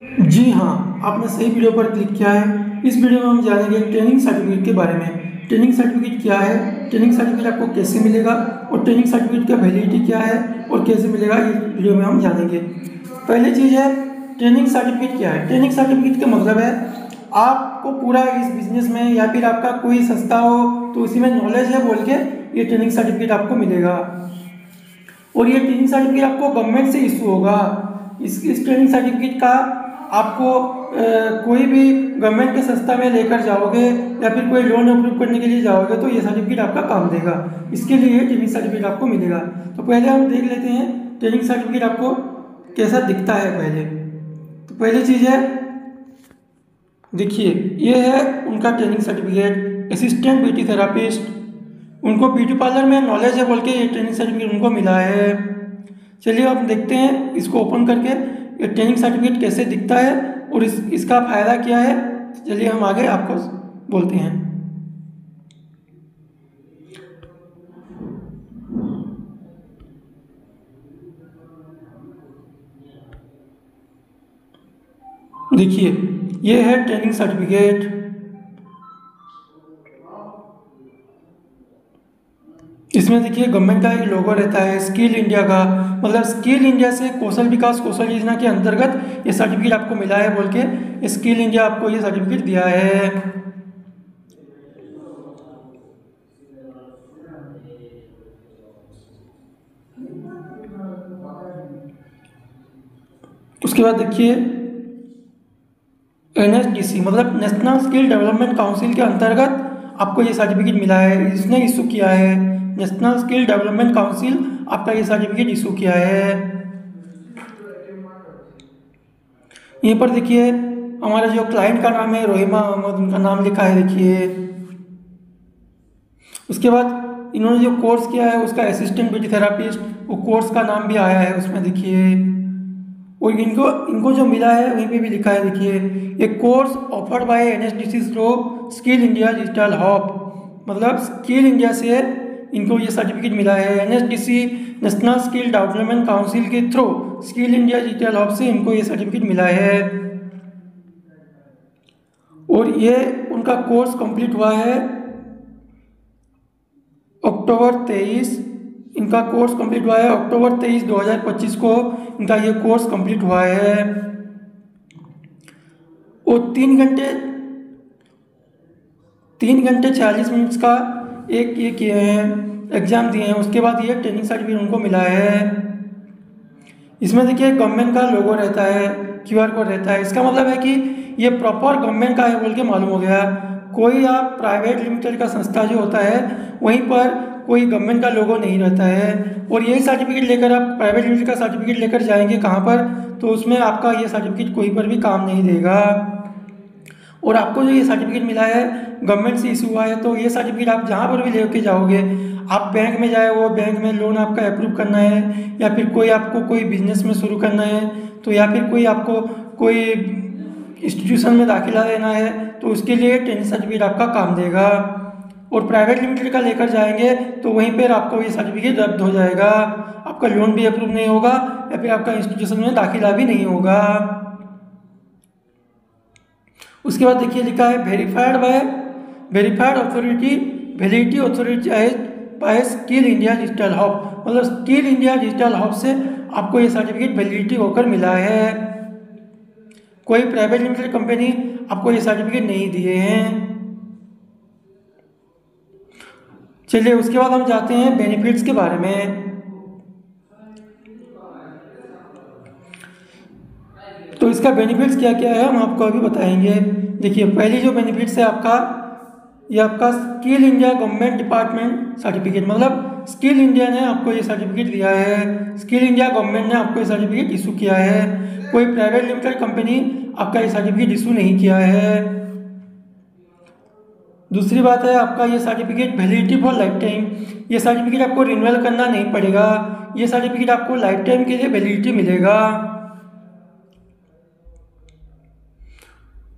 जी हाँ, आपने सही वीडियो पर क्लिक किया है। इस वीडियो में हम जानेंगे ट्रेनिंग सर्टिफिकेट के बारे में। ट्रेनिंग सर्टिफिकेट क्या है, ट्रेनिंग सर्टिफिकेट आपको कैसे मिलेगा और ट्रेनिंग सर्टिफिकेट का वैलिडिटी क्या है और कैसे मिलेगा, ये वीडियो में हम जानेंगे। पहली चीज़ है, ट्रेनिंग सर्टिफिकेट क्या है। ट्रेनिंग सर्टिफिकेट का मतलब है आपको पूरा इस बिजनेस में या फिर आपका कोई संस्था हो तो उसी में नॉलेज है बोल के ये ट्रेनिंग सर्टिफिकेट आपको मिलेगा। और ये ट्रेनिंग सर्टिफिकेट आपको गवर्नमेंट से इशू होगा। इस ट्रेनिंग सर्टिफिकेट का आपको कोई भी गवर्नमेंट के संस्था में लेकर जाओगे या फिर कोई लोन अप्रूव करने के लिए जाओगे तो ये सर्टिफिकेट आपका काम देगा। इसके लिए ट्रेनिंग सर्टिफिकेट आपको मिलेगा। तो पहले हम देख लेते हैं ट्रेनिंग सर्टिफिकेट आपको कैसा दिखता है। पहले तो पहली चीज़ है, देखिए ये है उनका training certificate. Assistant beauty therapist, उनको ब्यूटी पार्लर में नॉलेज है बोल के ये ट्रेनिंग सर्टिफिकेट उनको मिला है। चलिए अब देखते हैं इसको ओपन करके ये ट्रेनिंग सर्टिफिकेट कैसे दिखता है और इसका फ़ायदा क्या है। चलिए हम आगे आपको बोलते हैं। देखिए ये है ट्रेनिंग सर्टिफिकेट। इसमें देखिए गवर्नमेंट का एक लोगो रहता है स्किल इंडिया का, मतलब स्किल इंडिया से कौशल विकास कौशल योजना के अंतर्गत ये सर्टिफिकेट आपको मिला है बोल के स्किल इंडिया आपको ये सर्टिफिकेट दिया है। उसके बाद देखिए NSDC मतलब नेशनल स्किल डेवलपमेंट काउंसिल के अंतर्गत आपको ये सर्टिफिकेट मिला है। इसने इशू किया है, नेशनल स्किल डेवलपमेंट काउंसिल आपका ये सर्टिफिकेट इशू किया है। यहीं पर देखिए हमारा जो क्लाइंट का नाम है रोहिमा अहमद, उनका नाम लिखा है देखिए। उसके बाद इन्होंने जो कोर्स किया है उसका असिस्टेंट ब्यूटी थेरापिस्ट, वो कोर्स का नाम भी आया है उसमें देखिए। और इनको इनको जो मिला है वहीं पे भी लिखा है देखिए, a course offered by NSDC through skill India digital hub, मतलब स्किल इंडिया से इनको ये सर्टिफिकेट मिला है। NSDC national skill development council के through skill India digital hub से इनको ये सर्टिफिकेट मिला है। और ये उनका कोर्स कंप्लीट हुआ है अक्टूबर 23, इनका कोर्स कंप्लीट हुआ है अक्टूबर 23 2025 को इनका ये कोर्स कंप्लीट हुआ है। और 3 घंटे 40 मिनट्स का एक ये किए हैं, एग्ज़ाम दिए हैं। उसके बाद ये ट्रेनिंग सर्टिफिकेट उनको मिला है। इसमें देखिए गवर्नमेंट का लोगो रहता है, QR कोड रहता है। इसका मतलब है कि ये प्रॉपर गवर्नमेंट का है बोल के मालूम हो गया। कोई आप प्राइवेट लिमिटेड का संस्था जो होता है वहीं पर कोई गवर्नमेंट का लोगो नहीं रहता है। और यही सर्टिफिकेट लेकर आप प्राइवेट लिमिटेड का सर्टिफिकेट लेकर जाएंगे कहाँ पर, तो उसमें आपका ये सर्टिफिकेट कोई पर भी काम नहीं देगा। और आपको जो ये सर्टिफिकेट मिला है गवर्नमेंट से इशू हुआ है, तो ये सर्टिफिकेट आप जहाँ पर भी लेके जाओगे, आप बैंक में जाए, वो बैंक में लोन आपका अप्रूव करना है या फिर कोई आपको कोई बिजनेस में शुरू करना है, तो या फिर कोई आपको कोई इंस्टीट्यूशन में दाखिला लेना है, तो उसके लिए ट्रेनिंग सर्टिफिकेट आपका काम देगा। और प्राइवेट लिमिटेड का लेकर जाएंगे तो वहीं पर आपको ये सर्टिफिकेट रद्द हो जाएगा, आपका लोन भी अप्रूव नहीं होगा या फिर आपका इंस्टीट्यूशन में दाखिला भी नहीं होगा। उसके बाद देखिए लिखा है verified authority validity authority bye skill India digital hub, मतलब स्किल इंडिया डिजिटल हब से आपको ये सर्टिफिकेट वैलिडिटी होकर मिला है। कोई प्राइवेट लिमिटेड कंपनी आपको ये सर्टिफिकेट नहीं दिए हैं। चलिए उसके बाद हम जाते हैं बेनिफिट्स के बारे में। तो इसका बेनिफिट्स क्या क्या है हम आपको अभी बताएंगे। देखिए पहली जो बेनिफिट्स है आपका, ये आपका skill India government department certificate, मतलब स्किल इंडिया ने आपको ये सर्टिफिकेट दिया है। स्किल इंडिया गवर्नमेंट ने आपको ये सर्टिफिकेट इशू किया है। कोई प्राइवेट लिमिटेड कंपनी आपका ये सर्टिफिकेट इशू नहीं किया है। दूसरी बात है आपका ये certificate validity for life time, ये सर्टिफिकेट आपको रिन्यूअल करना नहीं पड़ेगा, ये सर्टिफिकेट आपको लाइफ टाइम के लिए वैलिडिटी मिलेगा।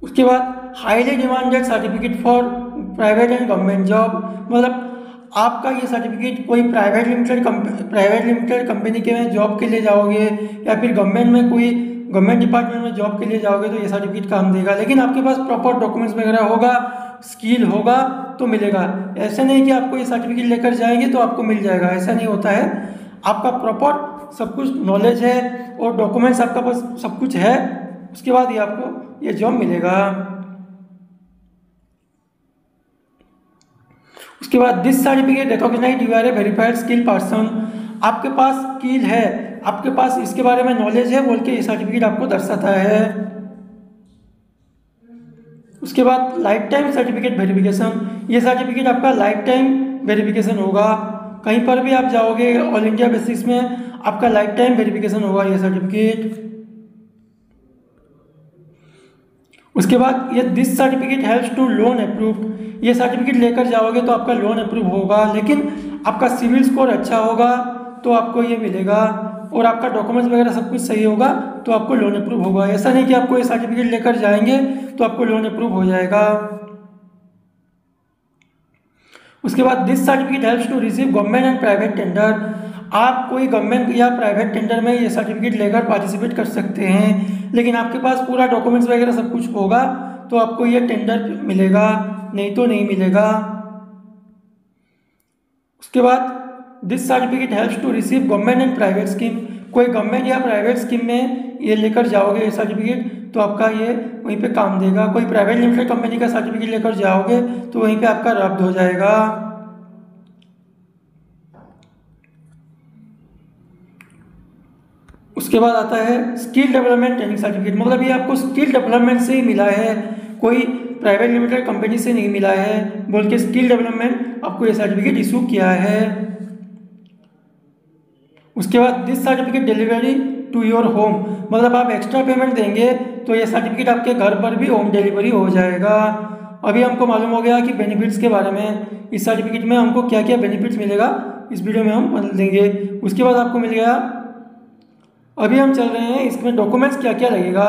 उसके बाद highly demanded certificate for private and government job, मतलब आपका ये सर्टिफिकेट कोई प्राइवेट लिमिटेड कंपनी के में जॉब के लिए जाओगे या फिर गवर्नमेंट में कोई गवर्नमेंट डिपार्टमेंट में जॉब के लिए जाओगे तो ये सर्टिफिकेट काम देगा, लेकिन आपके पास प्रॉपर डॉक्यूमेंट्स वगैरह होगा, स्किल होगा तो मिलेगा। ऐसा नहीं कि आपको ये सर्टिफिकेट लेकर जाएंगे तो आपको मिल जाएगा, ऐसा नहीं होता है। आपका प्रॉपर सब कुछ नॉलेज है और डॉक्यूमेंट्स आपका पास सब कुछ है, उसके बाद ही आपको ये जॉब मिलेगा। उसके बाद this certificate recognize you are a verified skill person. आपके पास स्किल है, आपके पास इसके बारे में नॉलेज है बोल के ये सर्टिफिकेट आपको दर्शाता है। उसके बाद लाइफ टाइम सर्टिफिकेट वेरिफिकेशन, ये सर्टिफिकेट आपका लाइफ टाइम वेरिफिकेशन होगा। कहीं पर भी आप जाओगे ऑल इंडिया बेसिस में आपका लाइफ टाइम वेरिफिकेशन होगा ये सर्टिफिकेट। उसके बाद ये this certificate helps to loan approved, ये सर्टिफिकेट लेकर जाओगे तो आपका लोन अप्रूव होगा, लेकिन आपका सिविल स्कोर अच्छा होगा तो आपको ये मिलेगा, और आपका डॉक्यूमेंट्स वगैरह सब कुछ सही होगा तो आपको लोन अप्रूव होगा। ऐसा नहीं कि आपको ये सर्टिफिकेट लेकर जाएंगे तो आपको लोन अप्रूव हो जाएगा। उसके बाद this certificate helps to receive government and private tender, आप कोई गवर्नमेंट या प्राइवेट टेंडर में ये सर्टिफिकेट लेकर पार्टिसिपेट कर सकते हैं, लेकिन आपके पास पूरा डॉक्यूमेंट्स वगैरह सब कुछ होगा तो आपको ये टेंडर मिलेगा, नहीं तो नहीं मिलेगा। उसके बाद this certificate helps to receive government and private scheme, कोई गवर्नमेंट या प्राइवेट स्कीम में ये लेकर जाओगे ये सर्टिफिकेट तो आपका ये वहीं पे काम देगा। कोई प्राइवेट लिमिटेड कंपनी का सर्टिफिकेट लेकर जाओगे तो वहीं पे आपका रद्द हो जाएगा। उसके बाद आता है स्किल डेवलपमेंट ट्रेनिंग सर्टिफिकेट, मतलब ये आपको स्किल डेवलपमेंट से ही मिला है, कोई प्राइवेट लिमिटेड कंपनी से नहीं मिला है बोल के स्किल डेवलपमेंट आपको ये सर्टिफिकेट इशू किया है। उसके बाद this certificate delivery to your home, मतलब आप एक्स्ट्रा पेमेंट देंगे तो ये सर्टिफिकेट आपके घर पर भी होम डिलीवरी हो जाएगा। अभी हमको मालूम हो गया कि बेनिफिट्स के बारे में, इस सर्टिफिकेट में हमको क्या क्या बेनिफिट्स मिलेगा इस वीडियो में हम बदल देंगे। उसके बाद आपको मिल गया, अभी हम चल रहे हैं इसमें डॉक्यूमेंट्स क्या क्या लगेगा।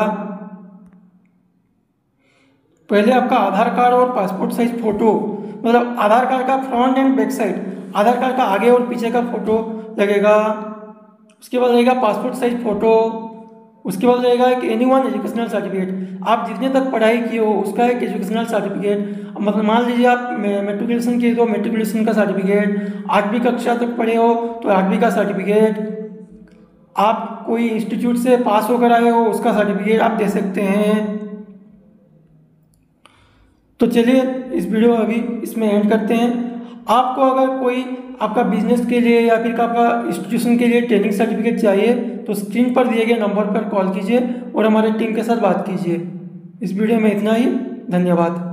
पहले आपका आधार कार्ड और पासपोर्ट साइज फोटो, मतलब आधार कार्ड का फ्रंट एंड बैक साइड, आधार कार्ड का आगे और पीछे का फोटो लगेगा। उसके बाद लगेगा पासपोर्ट साइज फोटो। उसके बाद लगेगा एक एनीवन एजुकेशनल सर्टिफिकेट, आप जितने तक पढ़ाई किए हो उसका एक एजुकेशनल सर्टिफिकेट, मतलब मान लीजिए आप मेट्रिकुलेशन किए तो मेट्रिकुलेशन का सर्टिफिकेट, 8वीं कक्षा तक पढ़े हो तो 8वीं का सर्टिफिकेट, आप कोई इंस्टीट्यूट से पास होकर आए हो उसका सर्टिफिकेट आप दे सकते हैं। तो चलिए इस वीडियो अभी इसमें एंड करते हैं। आपको अगर कोई आपका बिजनेस के लिए या फिर आपका इंस्टीट्यूशन के लिए ट्रेनिंग सर्टिफिकेट चाहिए तो स्क्रीन पर दिए गए नंबर पर कॉल कीजिए और हमारे टीम के साथ बात कीजिए। इस वीडियो में इतना ही, धन्यवाद।